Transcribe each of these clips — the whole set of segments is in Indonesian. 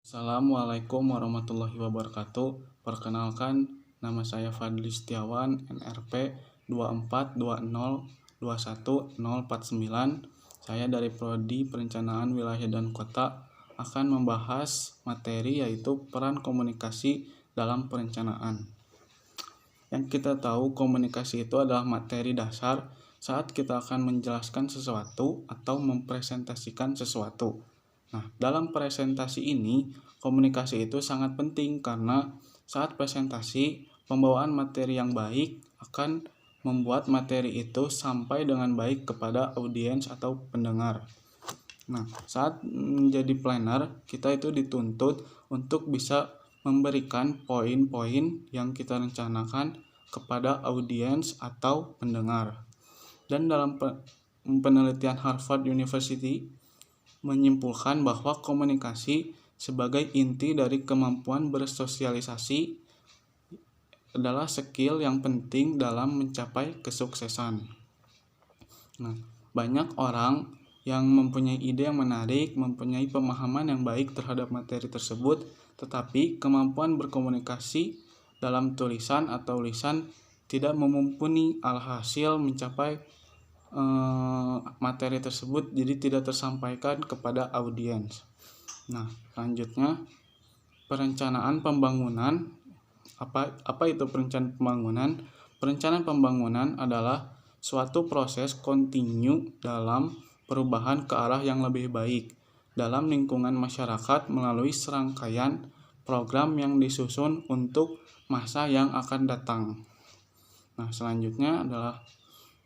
Assalamualaikum warahmatullahi wabarakatuh. Perkenalkan, nama saya Fadli Setiawan, NRP 242021049. Saya dari Prodi Perencanaan Wilayah dan Kota akan membahas materi yaitu peran komunikasi dalam perencanaan. Yang kita tahu, komunikasi itu adalah materi dasar saat kita akan menjelaskan sesuatu atau mempresentasikan sesuatu. Nah, dalam presentasi ini, komunikasi itu sangat penting karena saat presentasi, pembawaan materi yang baik akan membuat materi itu sampai dengan baik kepada audiens atau pendengar. Nah, saat menjadi planner, kita itu dituntut untuk bisa memberikan poin-poin yang kita rencanakan kepada audiens atau pendengar. Dan dalam penelitian Harvard University menyimpulkan bahwa komunikasi sebagai inti dari kemampuan bersosialisasi adalah skill yang penting dalam mencapai kesuksesan. Nah, banyak orang yang mempunyai ide yang menarik, mempunyai pemahaman yang baik terhadap materi tersebut, tetapi kemampuan berkomunikasi dalam tulisan atau lisan tidak mumpuni, alhasil mencapai materi tersebut jadi tidak tersampaikan kepada audiens. Nah, selanjutnya perencanaan pembangunan. Apa itu perencanaan pembangunan? Perencanaan pembangunan adalah suatu proses kontinu dalam perubahan ke arah yang lebih baik dalam lingkungan masyarakat melalui serangkaian program yang disusun untuk masa yang akan datang. Nah, selanjutnya adalah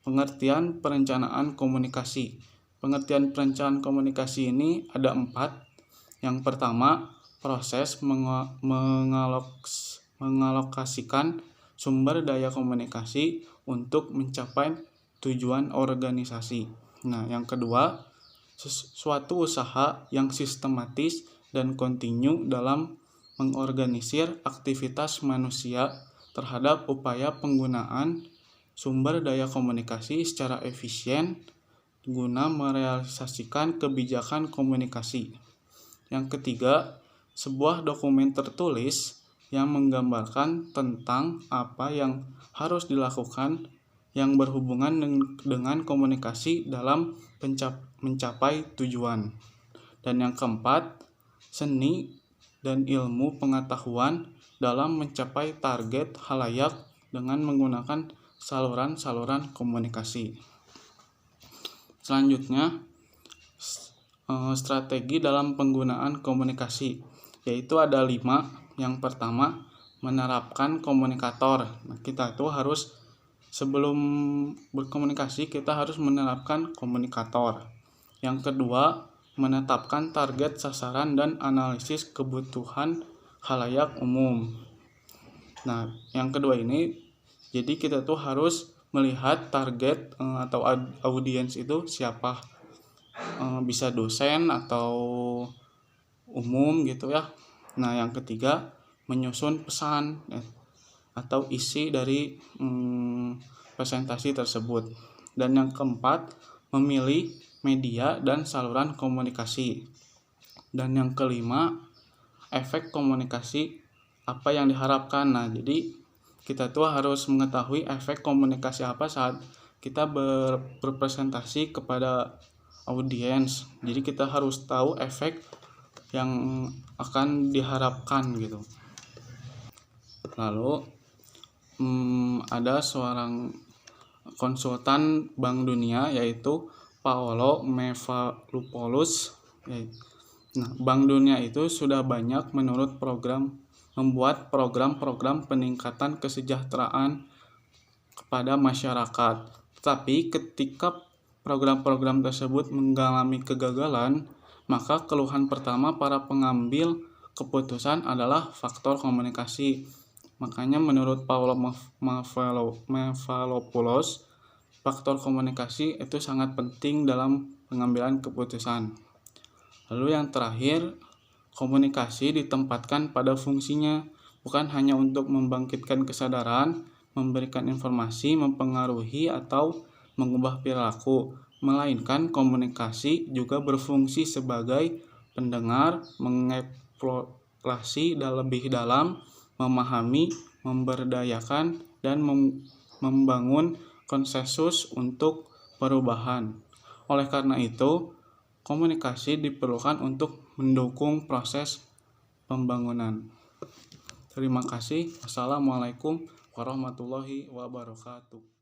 pengertian perencanaan komunikasi. Pengertian perencanaan komunikasi ini ada 4. Yang pertama, proses mengalokasikan sumber daya komunikasi untuk mencapai tujuan organisasi. Nah, yang kedua, suatu usaha yang sistematis dan kontinu dalam mengorganisir aktivitas manusia terhadap upaya penggunaan sumber daya komunikasi secara efisien guna merealisasikan kebijakan komunikasi. Yang ketiga, sebuah dokumen tertulis yang menggambarkan tentang apa yang harus dilakukan yang berhubungan dengan komunikasi dalam mencapai tujuan. Dan yang keempat, seni dan ilmu pengetahuan dalam mencapai target khalayak dengan menggunakan saluran-saluran komunikasi. Selanjutnya, strategi dalam penggunaan komunikasi, yaitu ada 5. Yang pertama, menerapkan komunikator. Nah, kita itu harus sebelum berkomunikasi kita harus menerapkan komunikator. Yang kedua, menetapkan target sasaran dan analisis kebutuhan khalayak umum. Nah, yang kedua ini, jadi kita tuh harus melihat target atau audiens itu siapa. Bisa dosen atau umum gitu ya. Nah, yang ketiga, menyusun pesan atau isi dari presentasi tersebut. Dan yang keempat, memilih media dan saluran komunikasi. Dan yang kelima, efek komunikasi, apa yang diharapkan. Nah, jadi kita tuh harus mengetahui efek komunikasi apa saat kita berpresentasi kepada audiens. Jadi kita harus tahu efek yang akan diharapkan gitu. Lalu ada seorang konsultan Bank Dunia yaitu Paolo Mevaloupoulos. Nah, Bank Dunia itu sudah banyak membuat program-program peningkatan kesejahteraan kepada masyarakat. Tetapi ketika program-program tersebut mengalami kegagalan, maka keluhan pertama para pengambil keputusan adalah faktor komunikasi. Makanya menurut Paolo Mevaloupoulos, faktor komunikasi itu sangat penting dalam pengambilan keputusan. Lalu yang terakhir, komunikasi ditempatkan pada fungsinya, bukan hanya untuk membangkitkan kesadaran, memberikan informasi, mempengaruhi atau mengubah perilaku, melainkan komunikasi juga berfungsi sebagai pendengar, bereksplorasi dan lebih dalam, memahami, memberdayakan, dan membangun konsensus untuk perubahan. Oleh karena itu, komunikasi diperlukan untuk mendukung proses pembangunan. Terima kasih. Wassalamualaikum warahmatullahi wabarakatuh.